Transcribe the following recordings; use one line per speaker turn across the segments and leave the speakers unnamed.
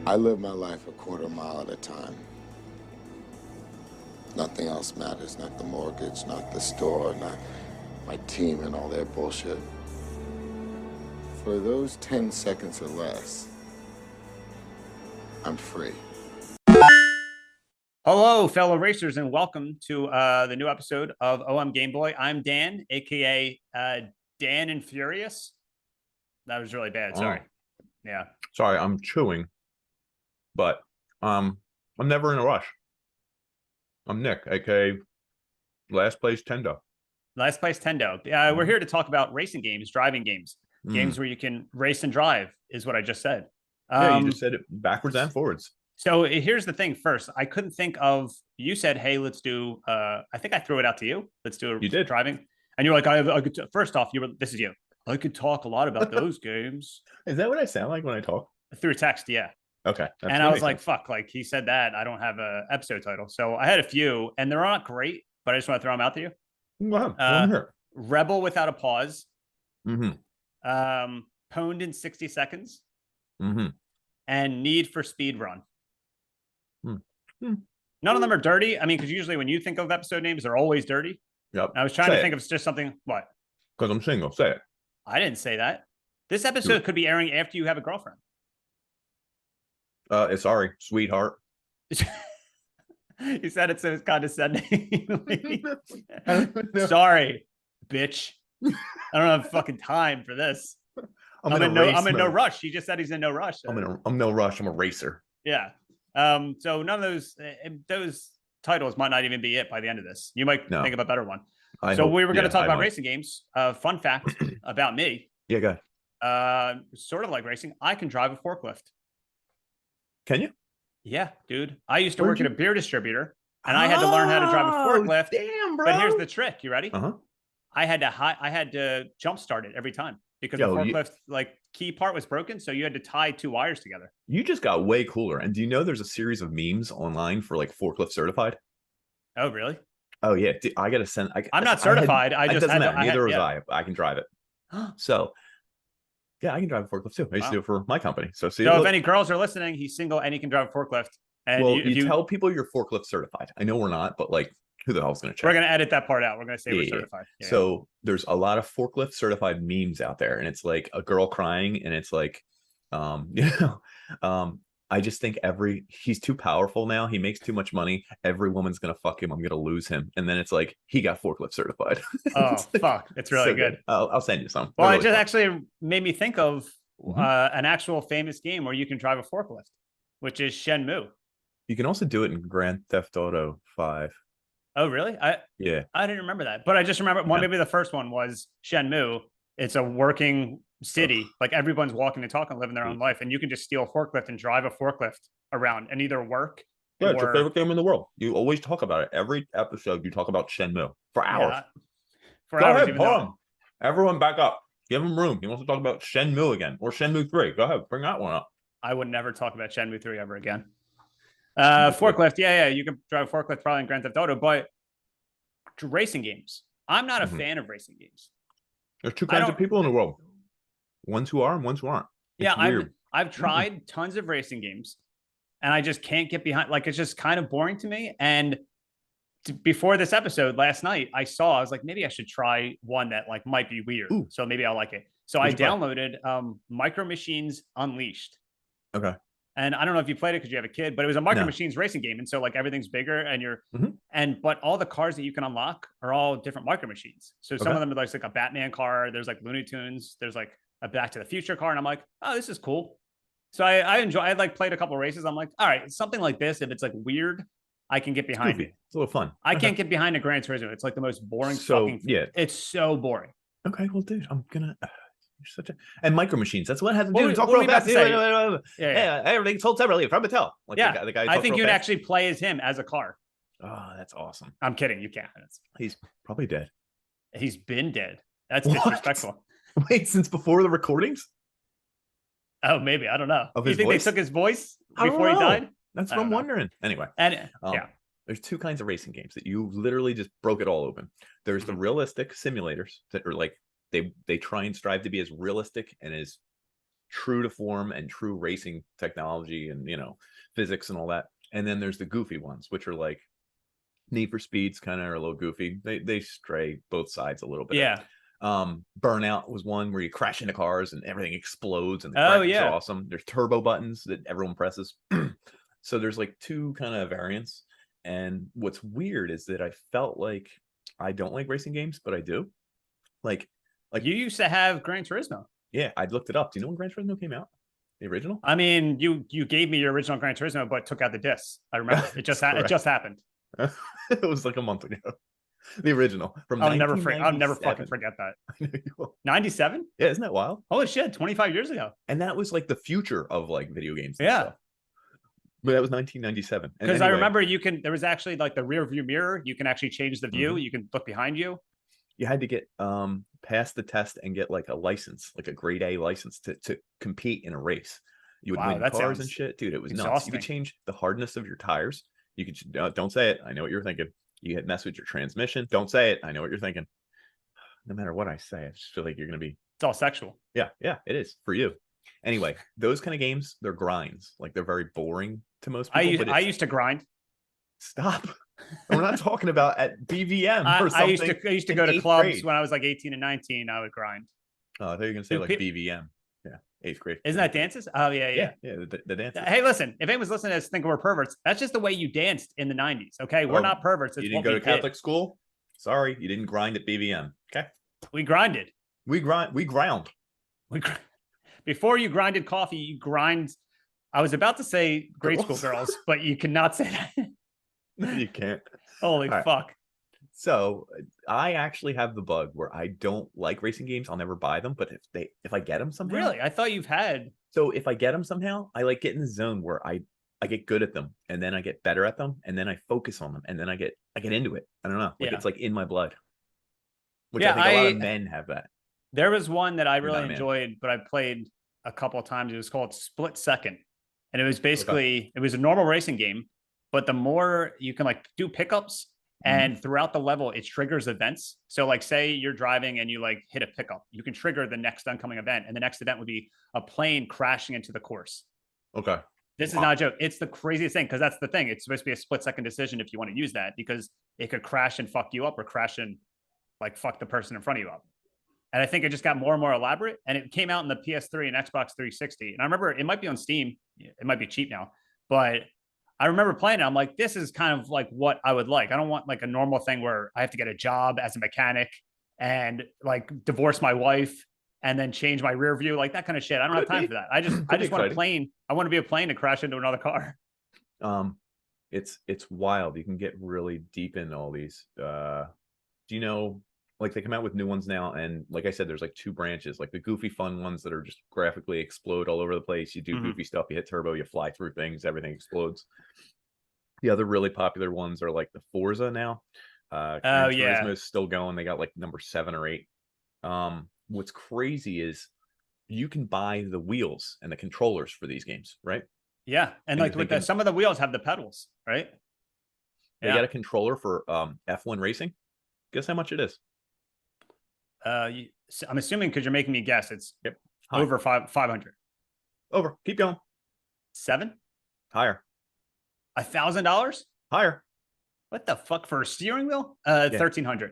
I live my life a quarter mile at a time. Nothing else matters, not the mortgage, not the store, not my team and all their bullshit. For those 10 seconds or less, I'm free.
Hello, fellow racers, and welcome to the new episode of OMGame Boy. I'm Dan, aka Dan and Furious. That was really bad. Sorry. Yeah.
Sorry, I'm chewing, but I'm never in a rush. I'm Nick, aka Last Place Tendo.
Last Place Tendo. We're here to talk about racing games, driving games, games where you can race and drive, is what I just said.
Yeah, you just said it backwards and forwards.
So here's the thing. First, I couldn't think of. You said, "Hey, let's do." I think I threw it out to you. Let's do.
You did
driving, and you're like, "I could." First off, this is you. I could talk a lot about those games.
Is that what I sound like when I talk?
Through text, yeah.
Okay.
And I was like, "Fuck!" Like he said that I don't have a episode title, so I had a few, and they're not great, but I just want to throw them out to you.
Wow.
Rebel Without a Pause.
Mm-hmm.
Pwned in 60 seconds.
Mm-hmm.
And Need for Speed Run.
Mm-hmm.
None of them are dirty. I mean, because usually when you think of episode names, they're always dirty.
Yep.
I was trying to think of just something. What?
Because I'm single. Say it.
I didn't say that. This episode could be airing after you have a girlfriend.
Sorry, sweetheart.
You said it so condescending. Sorry, bitch. I don't have fucking time for this. I'm in no rush. He just said he's in no rush.
I'm no rush. I'm a racer.
Yeah. So none of those titles might not even be it by the end of this. You might think of a better one. So we were going to talk about racing games. Fun fact about me.
Yeah, go ahead.
Sort of like racing. I can drive a forklift.
Can you?
Yeah, dude. I used to work at a beer distributor, and I had to learn how to drive a forklift.
Damn, bro.
But here's the trick. You ready?
Uh-huh.
I had to jump start it every time because the forklift key part was broken, so you had to tie two wires together.
You just got way cooler. And do you know there's a series of memes online for like forklift certified?
Oh, really?
Oh yeah. Dude, I gotta send.
I'm not certified.
It doesn't matter. Neither was I. I can drive it. So. Yeah, I can drive a forklift too. I used to do it for my company. So
if any girls are listening, he's single and he can drive a forklift. And
you tell people you're forklift certified. I know we're not, but like, who the hell's going to check?
We're going to edit that part out. We're going to say we're certified. Yeah.
So there's a lot of forklift certified memes out there, and it's like a girl crying, and it's like, I just think he's too powerful now. He makes too much money. Every woman's going to fuck him. I'm going to lose him. And then it's like, he got forklift certified.
Oh, fuck. It's really so good.
I'll send you some.
Well, it actually made me think of an actual famous game where you can drive a forklift, which is Shenmue.
You can also do it in Grand Theft Auto 5.
Oh, really? I didn't remember that. But I just remember maybe the first one was Shenmue. It's a working city, like everyone's walking and talking, living their own life, and you can just steal a forklift and drive a forklift around and either work.
Yeah, it's your favorite game in the world. You always talk about it. Every episode, you talk about Shenmue for hours. Yeah,
Go ahead,
everyone back up. Give him room. He wants to talk about Shenmue again or Shenmue 3. Go ahead, bring that one up.
I would never talk about Shenmue 3 ever again. Forklift, yeah, you can drive a forklift probably in Grand Theft Auto, but racing games. I'm not a fan of racing games.
There's two kinds of people in the world. Ones who are and ones who aren't.
I've tried tons of racing games, and I just can't get behind. Like, it's just kind of boring to me. And before this episode last night, I was like, maybe I should try one that like might be weird. Ooh. So maybe I'll like it. So I downloaded Micro Machines Unleashed.
Okay.
And I don't know if you played it because you have a kid, but it was a Micro Machines racing game. And so like everything's bigger and but all the cars that you can unlock are all different Micro Machines. So some of them are like a Batman car. There's like Looney Tunes. There's like a Back to the Future car. And I'm like, oh, this is cool. So I like played a couple of races. I'm like, all right, something like this. If it's like weird, I can get behind it.
It's a little fun.
I can't get behind a Gran Turismo. It's like the most boring fucking thing. Yeah. It's so boring.
Okay, well, dude, I'm gonna and Micro Machines. That's what it has to do.
Talk real fast.
Yeah, everything's sold separately from Mattel. Like the guy
I think you'd actually play as him as a car.
Oh, that's awesome.
I'm kidding. You can't.
He's probably dead.
He's been dead. That's disrespectful.
Wait, since before the recordings?
Oh, maybe. I don't know. You think they took his voice before he died?
That's what I'm wondering. Anyway. There's two kinds of racing games that you literally just broke it all open. There's the realistic simulators that are like they try and strive to be as realistic and as true to form and true racing technology and, you know, physics and all that. And then there's the goofy ones, which are like Need for Speeds kind of are a little goofy. They stray both sides a little bit.
Yeah.
Burnout was one where you crash into cars and everything explodes and the
Oh,
graphics
yeah.
are awesome. There's turbo buttons that everyone presses. So there's like two kind of variants. And what's weird is that I felt like I don't like racing games, but I do. Like
you used to have Gran Turismo.
Yeah, I looked it up. Do you know when Gran Turismo came out? The original?
I mean, you gave me your original Gran Turismo, but took out the discs. I remember it just happened.
It was like a month ago. The original from
I'll never fucking forget that. 97?
Yeah, isn't that wild?
Holy shit, 25 years ago.
And that was like the future of like video games.
Yeah.
Stuff. But that was 1997.
Because I remember there was actually like the rear view mirror. You can actually change the view. You can look behind you.
You had to get past the test and get like a license, like a grade A license to compete in a race. You would win cars and shit. Dude, it was nuts. You could change the hardness of your tires. You could, don't say it. I know what you're thinking. You could mess with your transmission. Don't say it. I know what you're thinking. No matter what I say, I just feel like you're going to be.
It's all sexual.
Yeah, it is for you. Anyway, those kind of games, they're grinds. Like they're very boring to most people.
I used to grind.
Stop. We're not talking about at BVM or something.
I used to go to clubs when I was like 18 and 19. I would grind.
Oh, I thought you were going to say like BVM. Yeah, 8th grade.
Isn't that dances? Oh, yeah.
The dances.
Hey, listen, if anyone's listening to this think we're perverts, that's just the way you danced in the 90s, okay? We're not perverts.
You didn't go to Catholic school? Sorry, you didn't grind at BVM, okay?
We grinded.
We ground.
Before you grinded coffee, you grind. I was about to say grade school girls, but you cannot say that.
No, you can't.
Holy fuck.
So I actually have the bug where I don't like racing games. I'll never buy them, but if I get them somehow.
Really? I thought you've had.
So if I get them somehow, I like get in the zone where I get good at them and then I get better at them and then I focus on them and then I get into it. I don't know. Like it's like in my blood. Which I think a lot of men have that.
There was one that I really enjoyed, but I played a couple of times. It was called Split Second. And it was basically, it was a normal racing game, but the more you can like do pickups and throughout the level, it triggers events. So like say you're driving and you like hit a pickup, you can trigger the next oncoming event. And the next event would be a plane crashing into the course.
Okay.
This is not a joke. It's the craziest thing because that's the thing. It's supposed to be a split-second decision if you want to use that because it could crash and fuck you up or crash and like fuck the person in front of you up. And I think it just got more and more elaborate. And it came out in the PS3 and Xbox 360. And I remember it might be on Steam. It might be cheap now, but I remember playing it. I'm like, this is kind of like what I would like. I don't want like a normal thing where I have to get a job as a mechanic and like divorce my wife and then change my rear view, like that kind of shit. I don't have time for that. I just want a plane. I want to be a plane to crash into another car.
It's wild. You can get really deep into all these. Do you know, like they come out with new ones now, and like I said, there's like two branches, like the goofy fun ones that are just graphically explode all over the place. You do goofy stuff, you hit turbo, you fly through things, everything explodes. The other really popular ones are like the Forza now. Gran Turismo is still going. They got like number 7 or 8. What's crazy is you can buy the wheels and the controllers for these games, right?
Yeah, and like with some of the wheels have the pedals, right?
They got a controller for F1 racing. Guess how much it is?
I'm assuming because you're making me guess, it's over 500.
Over. Keep going.
7?
Higher.
$1,000?
Higher.
What the fuck for a steering wheel? $1,300.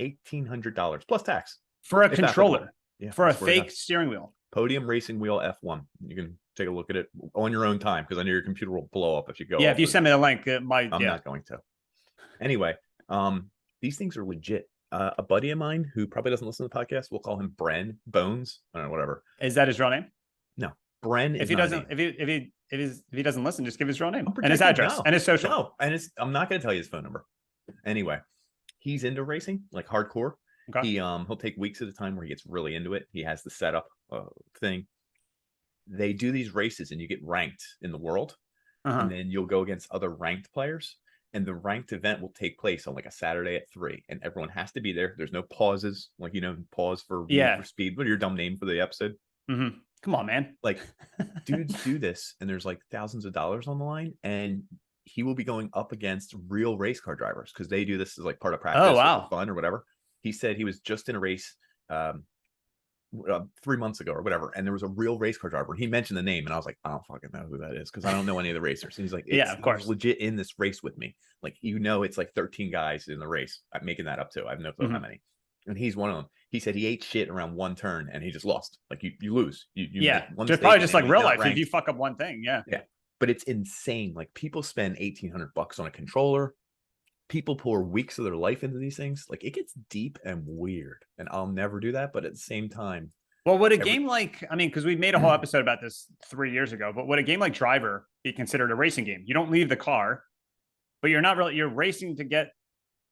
$1,800 plus tax
for a controller.
Yeah,
for a fake steering wheel.
Podium Racing Wheel F1. You can take a look at it on your own time because I know your computer will blow up if you go.
Yeah, if you send me the link, I'm
not going to. Anyway, these things are legit. A buddy of mine who probably doesn't listen to the podcast, we'll call him Bren Bones. I don't know, whatever.
Is that his real name?
No, Bren.
If he doesn't, if he doesn't listen, just give his real name and his address and his social.
No, and I'm not going to tell you his phone number. Anyway, he's into racing like hardcore. Okay. He'll take weeks at a time where he gets really into it. He has the setup thing. They do these races and you get ranked in the world, and then you'll go against other ranked players. And the ranked event will take place on like a Saturday at 3, and everyone has to be there. There's no pauses, like pause for speed. What your dumb name for the episode?
Come on, man.
Like, dudes do this, and there's like thousands of dollars on the line, and he will be going up against real race car drivers because they do this as like part of practice, for fun or whatever. He said he was just in a race 3 months ago or whatever, and there was a real race car driver. He mentioned the name, and I was like, I don't fucking know who that is because I don't know any of the racers. And he's like,
Yeah, of
he was
course.
legit in this race with me. Like, it's like 13 guys in the race. I'm making that up too. I have no clue how many. And he's one of them. He said he ate shit around one turn and he just lost. Like you lose. You
Yeah,
make one
just
mistake
probably
and
just
then
like
you're
real
not
life. If you
ranked.
fuck up one thing, yeah.
But it's insane. Like, people spend $1,800 on a controller. People pour weeks of their life into these things. Like, it gets deep and weird, and I'll never do that. But at the same time,
well, would a game like, I mean, because we made a whole episode about this 3 years ago, but would a game like Driver be considered a racing game? You don't leave the car, but you're not really, you're racing to get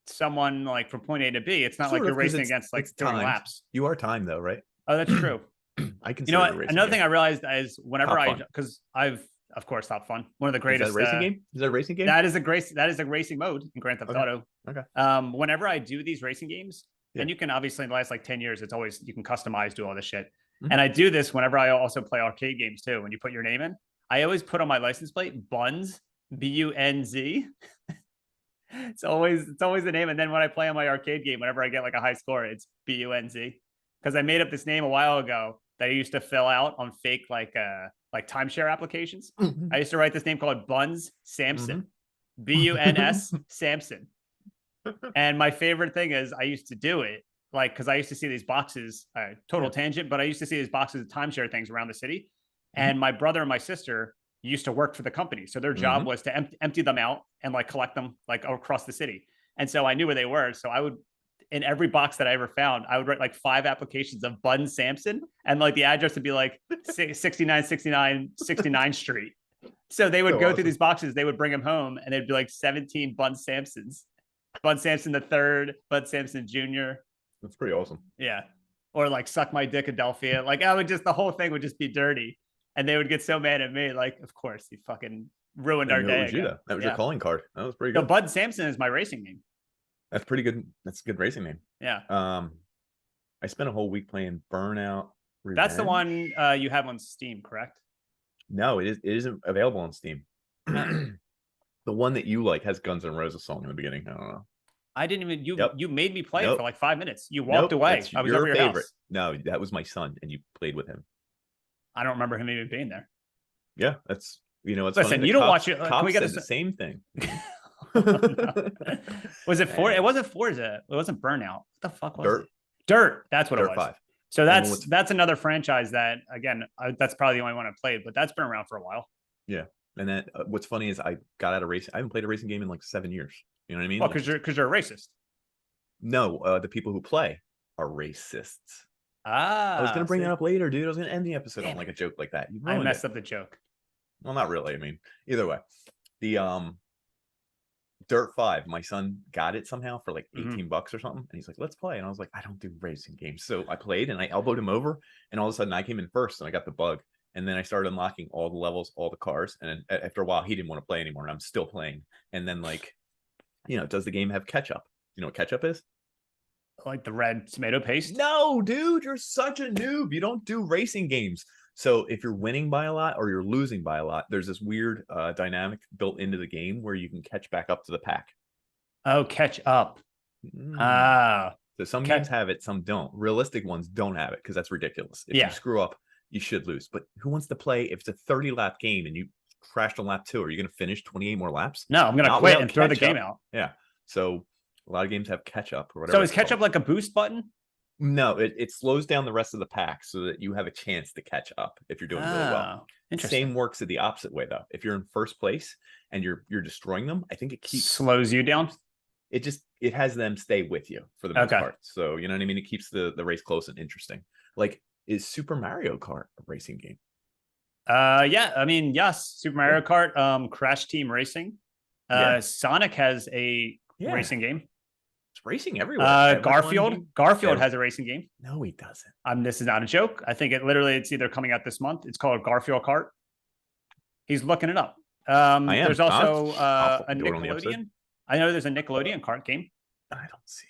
someone like from point A to B. It's not like you're racing against like doing laps.
You are timed though, right?
Oh, that's true.
I
You know
consider
what? Another thing I realized is whenever
Top Fun.
because I've, of course, Top Fun, one of the greatest.
Is that a racing game? Is that a racing game?
That is a racing mode in Grand Theft Auto.
Okay.
Whenever I do these racing games, and you can obviously in the last like 10 years, it's always, you can customize, do all this shit. And I do this whenever I also play arcade games too. When you put your name in, I always put on my license plate Buns, BUNZ. It's always the name. And then when I play on my arcade game, whenever I get like a high score, it's BUNZ. Because I made up this name a while ago that I used to fill out on fake like timeshare applications. I used to write this name called Buns Samson. BUNS Samson. And my favorite thing is I used to do it like, because I used to see these boxes, total tangent, but I used to see these boxes of timeshare things around the city. And my brother and my sister used to work for the company. So their job was to empty them out and like collect them like across the city. And so I knew where they were. So I would, in every box that I ever found, I would write like 5 applications of Bun Sampson. And like the address would be like 6969 69th Street. So they would go through these boxes, they would bring them home, and they'd be like 17 Bun Sampsons. Bun Sampson the third, Bun Sampson Jr.
That's pretty awesome.
Yeah. Or like Suck My Dick Adelphia. Like I would just, the whole thing would just be dirty. And they would get so mad at me. Like, of course, you fucking ruined our day.
That was your calling card. That was pretty good.
So Bud Sampson is my racing name.
That's pretty good. That's a good racing name.
Yeah.
I spent a whole week playing Burnout Revenge.
That's the one you have on Steam, correct?
No, it isn't available on Steam. The one that you like has Guns N' Roses song in the beginning. I don't know.
I didn't even, you made me play it for like 5 minutes. You walked away.
I was over your favorite house. No, that was my son, and you played with him. I
don't remember him even being there.
Yeah, that's, it's
listen,
funny.
You don't watch it.
Can we get the same thing?
Was it Forza? It wasn't Forza. It wasn't Burnout. What the fuck was
Dirt?
It? Dirt. That's what
Dirt
it was.
5.
So that's another franchise that, again, that's probably the only one I've played, but that's been around for a while.
Yeah. And then what's funny is I got out of racing. I haven't played a racing game in like 7 years. You know what I mean?
Well, because you're a racist.
No, the people who play are racists. I was going to bring that up later, dude. I was going to end the episode on like a joke like that.
I messed up the joke.
Well, not really. I mean, either way, the Dirt 5, my son got it somehow for like $18 or something, and he's like, "Let's play." And I was like, "I don't do racing games." So I played, and I elbowed him over, and all of a sudden I came in first, and I got the bug. And then I started unlocking all the levels, all the cars, and then after a while, he didn't want to play anymore, and I'm still playing. And then like, does the game have ketchup? You know what ketchup is?
Like the red tomato paste?
No, dude, you're such a noob. You don't do racing games. So if you're winning by a lot or you're losing by a lot, there's this weird dynamic built into the game where you can catch back up to the pack.
Oh, catch up.
So some games have it, some don't. Realistic ones don't have it because that's ridiculous. If you screw up, you should lose. But who wants to play if it's a 30-lap game and you crashed on lap 2? Are you going to finish 28 more laps?
No, I'm going to quit and throw the game out.
Yeah. So a lot of games have catch up or whatever.
So is catch up like a boost button?
No, it slows down the rest of the pack so that you have a chance to catch up if you're doing really well. Same works the opposite way though. If you're in first place and you're destroying them, I think it
slows you down.
It has them stay with you for the most part. So you know what I mean? It keeps the race close and interesting. Like, is Super Mario Kart a racing game?
Yeah, I mean, yes. Super Mario Kart, Crash Team Racing. Sonic has a racing game.
It's racing everywhere.
Garfield has a racing game.
No, he doesn't.
This is not a joke. I think it's either coming out this month. It's called Garfield Kart. He's looking it up. There's also a Nickelodeon. I know there's a Nickelodeon kart game.
I don't see.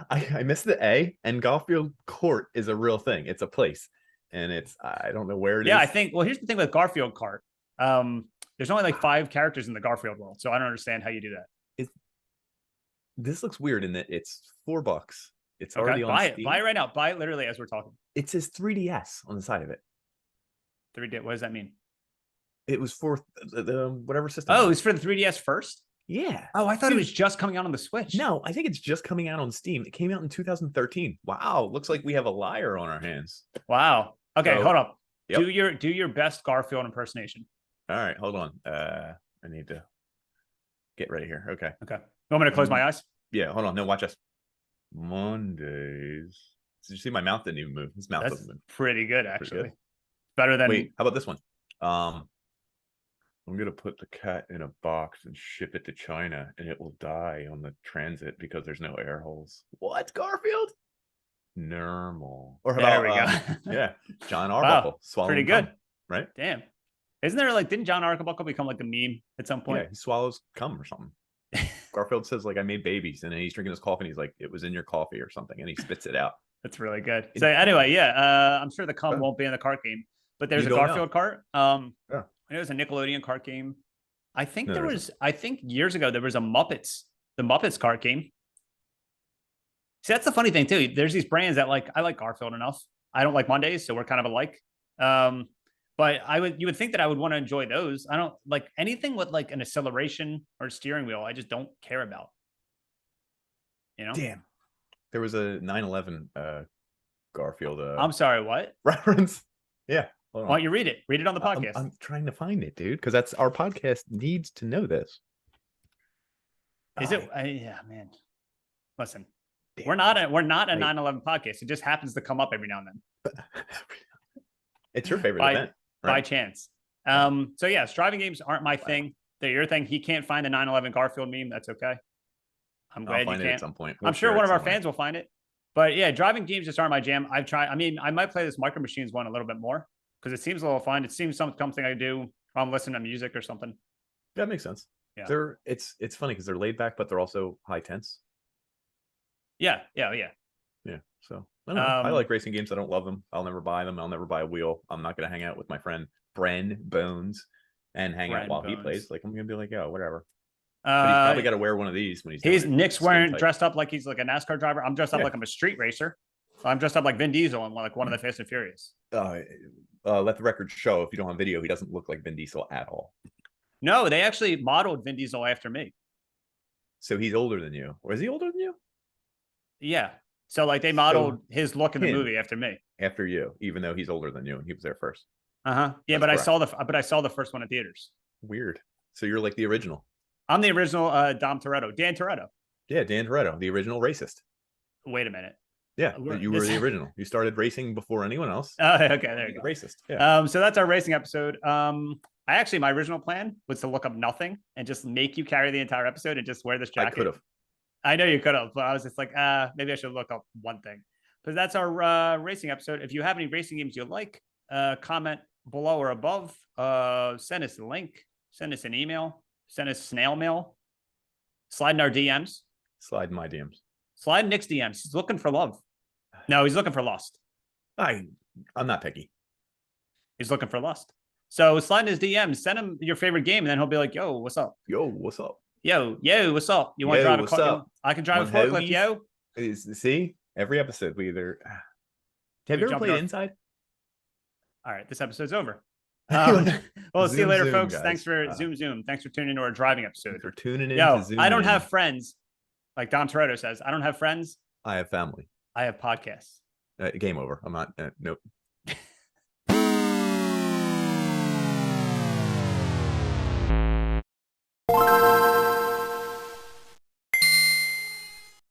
I missed the A, and Garfield Court is a real thing. It's a place, and I don't know where it is.
Yeah, I think. Well, here's the thing with Garfield Kart. There's only like 5 characters in the Garfield world, so I don't understand how you do that.
This looks weird in that it's $4 It's already on Steam.
Buy it right now. Buy it literally as we're talking.
It says 3DS on the side of it.
3D. What does that mean?
It was for the whatever system.
Oh, it's for the 3DS first?
Yeah.
Oh, I thought it was just coming out on the Switch.
No, I think it's just coming out on Steam. It came out in 2013. Wow, looks like we have a liar on our hands.
Wow. Okay, hold up.
Yep.
Do your best Garfield impersonation.
All right, hold on. I need to get ready here. Okay.
Okay. You want me to close my eyes?
Yeah, hold on. No, watch us. Mondays. Did you see my mouth didn't even move? His mouth doesn't move.
Pretty good, actually. Pretty good. Better than.
Wait, how about this one? I'm gonna put the cat in a box and ship it to China, and it will die on the transit because there's no air holes. What, Garfield? Normal. Or
there we go.
Yeah, John Arbuckle.
Wow, pretty good,
right?
Damn. Isn't there like, didn't John Arbuckle become like a meme at some point?
Yeah, he swallows cum or something. Garfield says like, I made babies, and then he's drinking his coffee, and he's like, it was in your coffee or something, and he spits it out.
That's really good. So anyway, yeah, I'm sure the cum won't be in the cart game, but there's a Garfield cart. Yeah. It was a Nickelodeon cart game. I think I think years ago there was the Muppets cart game. See, that's the funny thing too. There's these brands that I like Garfield enough. I don't like Mondays, so we're kind of alike. But you would think that I would want to enjoy those. I don't like anything with like an acceleration or steering wheel. I just don't care about. You know?
Damn. There was a 9/11 Garfield.
I'm sorry, what?
Reference. Yeah.
Why don't you read it? Read it on the podcast.
I'm trying to find it, dude, because that's our podcast needs to know this.
Is it? Yeah, man. Listen, we're not a 9/11 podcast. It just happens to come up every now and then.
It's your favorite event,
right? By chance. So yeah, driving games aren't my thing. They're your thing. He can't find the 9/11 Garfield meme. That's okay. I'm glad you can
at some point.
I'm sure one of our fans will find it. But yeah, driving games just aren't my jam. I've tried. I mean, I might play this Micro Machines one a little bit more because it seems a little fun. It seems something I do while I'm listening to music or something.
That makes sense. Yeah. It's funny because they're laid back, but they're also high tense.
Yeah.
So I don't know. I like racing games. I don't love them. I'll never buy them. I'll never buy a wheel. I'm not gonna hang out with my friend Bren Bones and hang out while he plays. Like I'm gonna be like, oh, whatever. But he's probably got to wear one of these when he's
Nick's dressed up like he's like a NASCAR driver. I'm dressed up like I'm a street racer. I'm dressed up like Vin Diesel and like one of the Fast and Furious.
Let the record show, if you don't have video, he doesn't look like Vin Diesel at all.
No, they actually modeled Vin Diesel after me.
So he's older than you. Or is he older than you?
Yeah. So like they modeled his look in the movie after me.
After you, even though he's older than you and he was there first.
Yeah,
That's
but
correct.
I saw the first one at theaters.
Weird. So you're like the original.
I'm the original Dan Toretto.
Yeah, Dan Toretto, the original racist.
Wait a minute.
Yeah, you were the original. You started racing before anyone else.
Okay, there you go.
Racist. Yeah.
So that's our racing episode. My original plan was to look up nothing and just make you carry the entire episode and just wear this jacket.
I could have.
I know you could have, but I was just like, maybe I should look up one thing. But that's our racing episode. If you have any racing games you like, comment below or above. Send us a link. Send us an email. Send us snail mail. Slide in our DMs.
Slide in my DMs.
Slide in Nick's DMs. He's looking for love. No, he's looking for lust.
I'm not picky.
He's looking for lust. So slide in his DMs. Send him your favorite game, and then he'll be like, "Yo, what's up?
Yo, what's up?
Yo, what's up? You want to drive a car? I can drive a forklift, yo."
See, every episode we either. Have you ever played Inside?
All right, this episode's over. We'll see you later, folks.
Guys.
Thanks for Zoom. Thanks for tuning into our driving episode.
For tuning in.
Yo, I don't have friends. Like Don Toretto says, I don't have friends.
I have family.
I have podcasts.
Game over. I'm not. Nope.